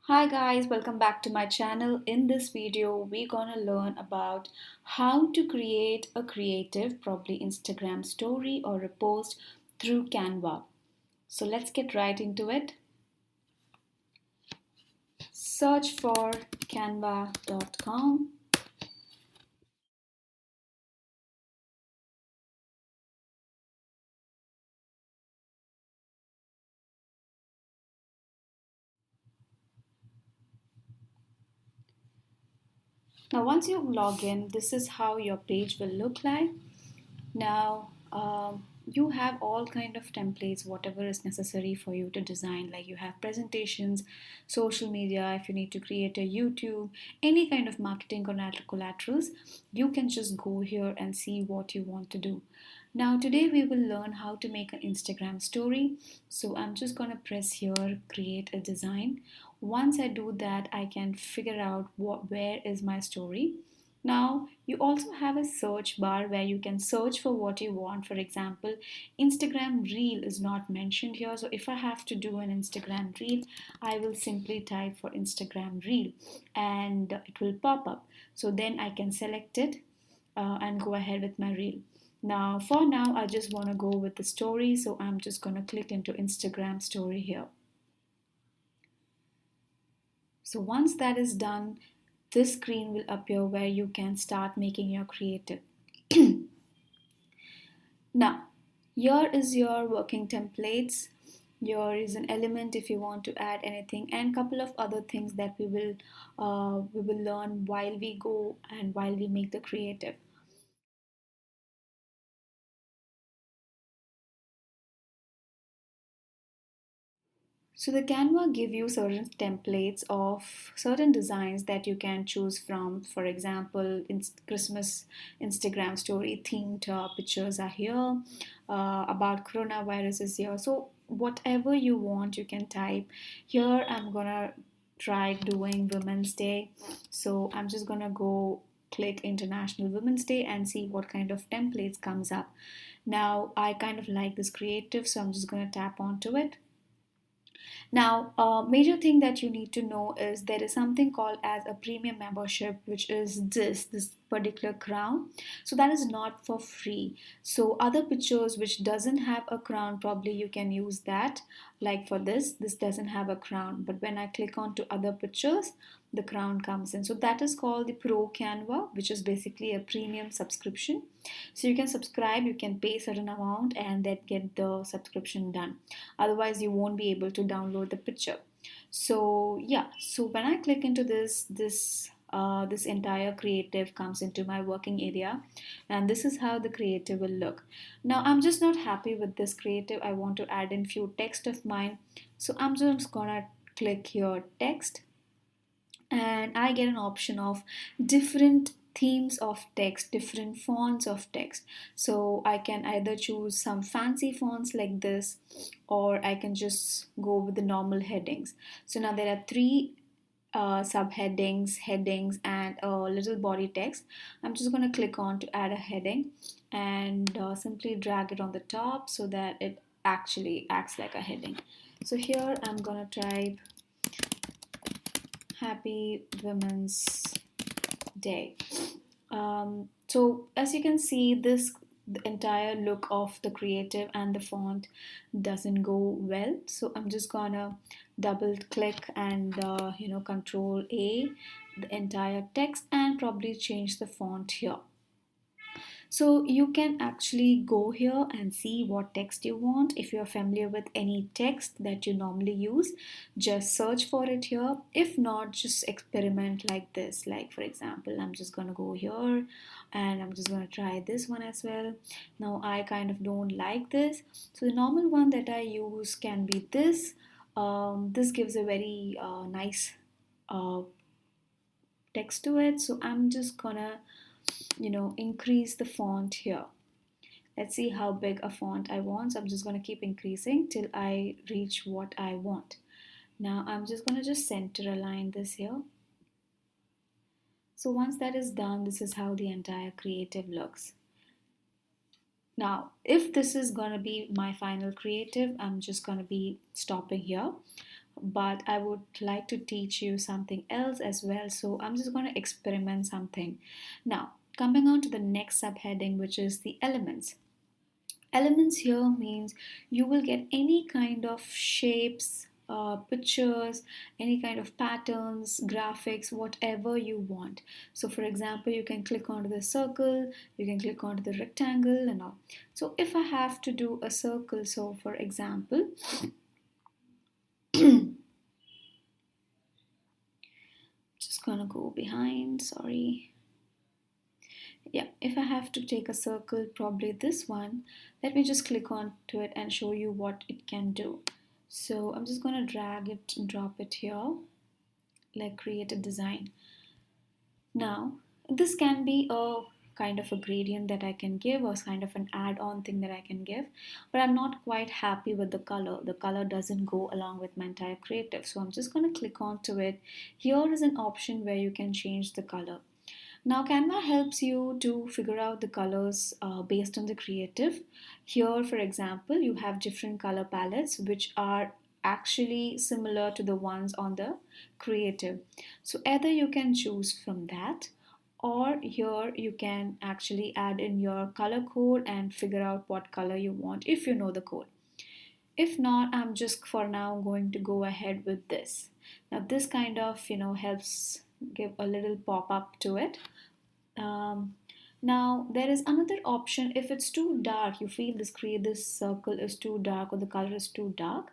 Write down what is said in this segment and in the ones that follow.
Hi guys, welcome back to my channel. In this video, we're gonna learn about how to create a creative, probably Instagram story or a post through Canva. So let's get right into it. Search for canva.com. Now, once you log in, this is how your page will look like. Now, you have all kind of templates, whatever is necessary for you to design. Like you have presentations, social media. If you need to create a YouTube, any kind of marketing collaterals, you can just go here and see what you want to do. Now, today we will learn how to make an Instagram story. So I'm just gonna press here, create a design. Once I do that, I can figure out where is my story. Now, you also have a search bar where you can search for what you want. For example, Instagram Reel is not mentioned here. So, if I have to do an Instagram Reel, I will simply type for Instagram Reel and it will pop up. So, then I can select it and go ahead with my Reel. Now, for now, I just want to go with the story. So, I'm just going to click into Instagram story here. So, once that is done, this screen will appear where you can start making your creative. Now, here is your working templates. Here is an element if you want to add anything, and couple of other things that we will learn while we go and while we make the creative. So the Canva give you certain templates of certain designs that you can choose from. For example, in Christmas Instagram story themed pictures are here. About coronavirus is here. So whatever you want, you can type. Here I'm gonna try doing Women's Day. So I'm just gonna go click International Women's Day and see what kind of templates comes up. Now I kind of like this creative, so I'm just gonna tap onto it. Now, a major thing that you need to know is there is something called as a premium membership, which is this particular crown. So that is not for free. So other pictures which doesn't have a crown, probably you can use that. Like for this doesn't have a crown, but when I click on to other pictures, the crown comes in. So that is called the Pro Canva, which is basically a premium subscription. So you can subscribe, you can pay certain amount and then get the subscription done. Otherwise, you won't be able to download the picture. So yeah, so when I click into this entire creative comes into my working area, and this is how the creative will look. Now I'm just not happy with this creative. I want to add in few text of mine. So I'm just gonna click here text, and I get an option of different themes of text, different fonts of text. So I can either choose some fancy fonts like this, or I can just go with the normal headings. So now there are three subheadings, headings, and a little body text. I'm just going to click on to add a heading and simply drag it on the top so that it actually acts like a heading. So here I'm going to type Happy Women's Day. So as you can see, the entire look of the creative and the font doesn't go well. So I'm just gonna double click and control A the entire text and probably change the font here. So you can actually go here and see what text you want. If you're familiar with any text that you normally use, just search for it here. If not, just experiment like this. Like for example, I'm just gonna go here and I'm just gonna try this one as well. Now I kind of don't like this. So the normal one that I use can be this. This gives a very nice uh, text to it. So I'm just gonna increase the font here. Let's see how big a font I want. So I'm just going to keep increasing till I reach what I want. Now I'm just going to just center align this here. So once that is done, this is how the entire creative looks. Now, if this is going to be my final creative, I'm just going to be stopping here. but I would like to teach you something else as well. So I'm just going to experiment something. Now, coming on to the next subheading, which is the elements. Elements here means you will get any kind of shapes, pictures, any kind of patterns, graphics, whatever you want. So for example, you can click onto the circle, you can click onto the rectangle and all. So if I have to do a circle, so for example, just gonna go behind, sorry. Yeah, if I have to take a circle, probably this one, let me just click on to it and show you what it can do. So I'm just going to drag it and drop it here, like create a design. Now, this can be a kind of a gradient that I can give or kind of an add-on thing that I can give, but I'm not quite happy with the color. The color doesn't go along with my entire creative. So I'm just going to click onto it. Here is an option where you can change the color. Now Canva helps you to figure out the colors based on the creative. Here, for example, you have different color palettes which are actually similar to the ones on the creative. So either you can choose from that, or here you can actually add in your color code and figure out what color you want if you know the code. If not, I'm just for now going to go ahead with this. Now this kind of helps give a little pop-up to it. um, Now there is another option. If it's too dark, you feel this circle is too dark or the color is too dark,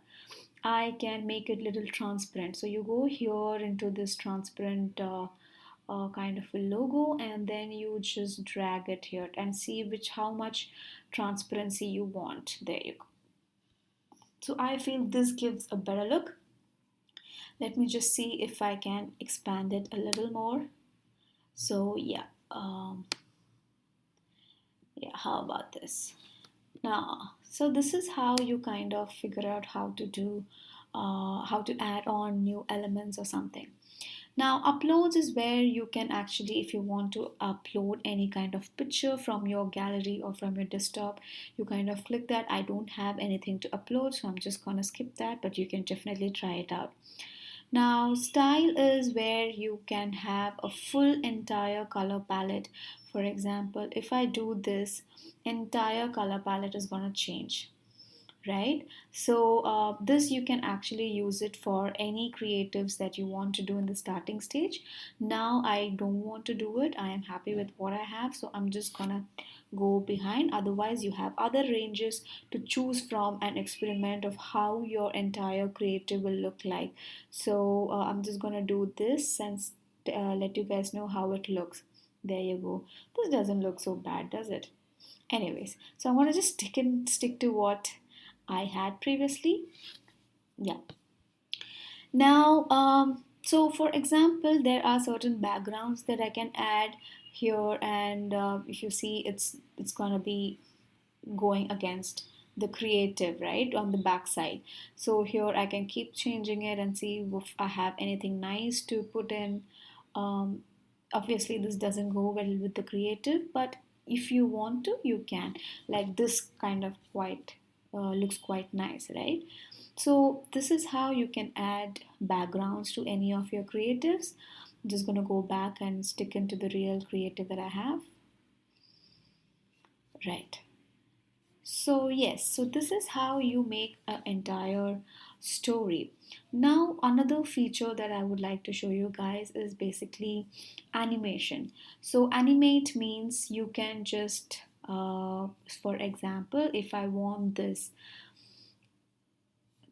I can make it little transparent. So you go here into this transparent kind of a logo, and then you just drag it here and see which how much transparency you want. There you go. So I feel this gives a better look. Let me just see if I can expand it a little more. So yeah, yeah, how about this? Now, so this is how you kind of figure out how to do, how to add on new elements or something. Now, uploads is where you can actually, if you want to upload any kind of picture from your gallery or from your desktop, you kind of click that. I don't have anything to upload, so I'm just gonna skip that, but you can definitely try it out. Now, style is where you can have a full entire color palette. For example, if I do this, entire color palette is going to change, right? So this you can actually use it for any creatives that you want to do in the starting stage. Now I don't want to do it. I am happy with what I have, so I'm just gonna go behind. Otherwise you have other ranges to choose from and experiment of how your entire creative will look like. So I'm just gonna do this and let you guys know how it looks. There you go. This doesn't look so bad, does it? Anyways, so I'm gonna just stick to what I had previously. Yeah. Now, so for example, there are certain backgrounds that I can add here, and if you see, it's gonna be going against the creative, right, on the back side. So here I can keep changing it and see if I have anything nice to put in. um, Obviously this doesn't go well with the creative, but if you want to, you can. Like this kind of quite looks quite nice, right? So this is how you can add backgrounds to any of your creatives. I'm just going to go back and stick into the real creative that I have. Right. So yes, so this is how you make an entire story. Now another feature that I would like to show you guys is basically animation. So animate means you can just for example, if I want this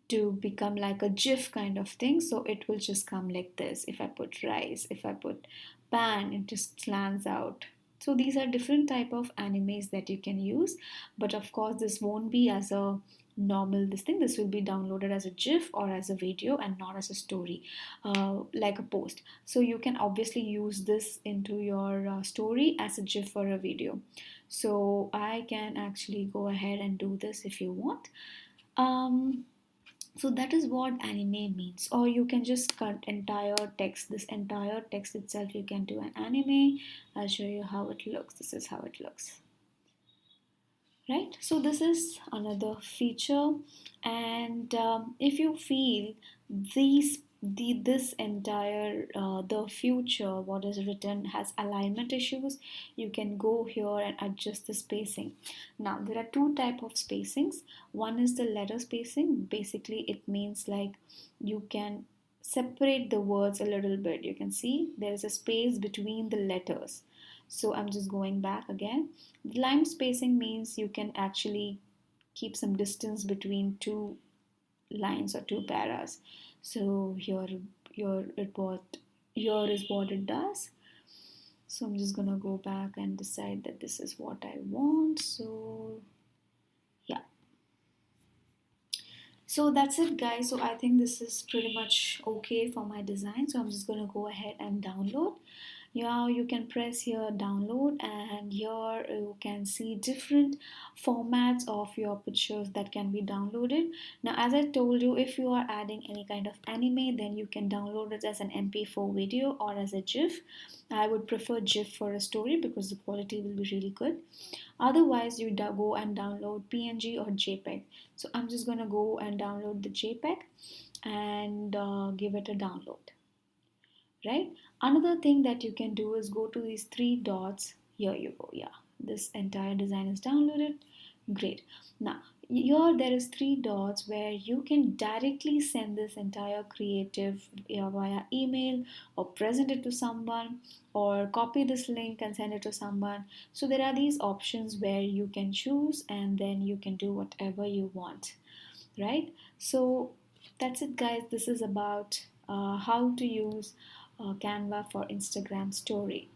to become like a GIF kind of thing, so it will just come like this. If I put rice, if I put pan, it just slants out. So these are different type of animes that you can use, but of course this won't be as a normal this thing. This will be downloaded as a GIF or as a video and not as a story, like a post. So you can obviously use this into your story as a GIF or a video. So I can actually go ahead and do this if you want. um, so that is what anime means. Or you can just cut entire text. This entire text itself you can do an anime. I'll show you how it looks. This is how it looks. right? So this is another feature. And if you feel this entire the future what is written has alignment issues, you can go here and adjust the spacing. Now there are two type of spacings. One is the letter spacing. Basically it means like you can separate the words a little bit. You can see there is a space between the letters. So I'm just going back again. The line spacing means you can actually keep some distance between two lines or two paras. So here is what it does. So I'm just gonna go back and decide that this is what I want. So yeah. So that's it guys. So I think this is pretty much okay for my design. So I'm just gonna go ahead and download. Yeah, you can press here download, and here you can see different formats of your pictures that can be downloaded. Now as I told you, if you are adding any kind of anime, then you can download it as an mp4 video or as a gif. I would prefer gif for a story because the quality will be really good. Otherwise you go and download png or jpeg. So I'm just going to go and download the jpeg and give it a download, right? Another thing that you can do is go to these three dots. Here you go. Yeah, this entire design is downloaded. Great. Now here there is three dots where you can directly send this entire creative via email, or present it to someone, or copy this link and send it to someone. So there are these options where you can choose and then you can do whatever you want, right? So that's it guys. This is about how to use Canva for Instagram story.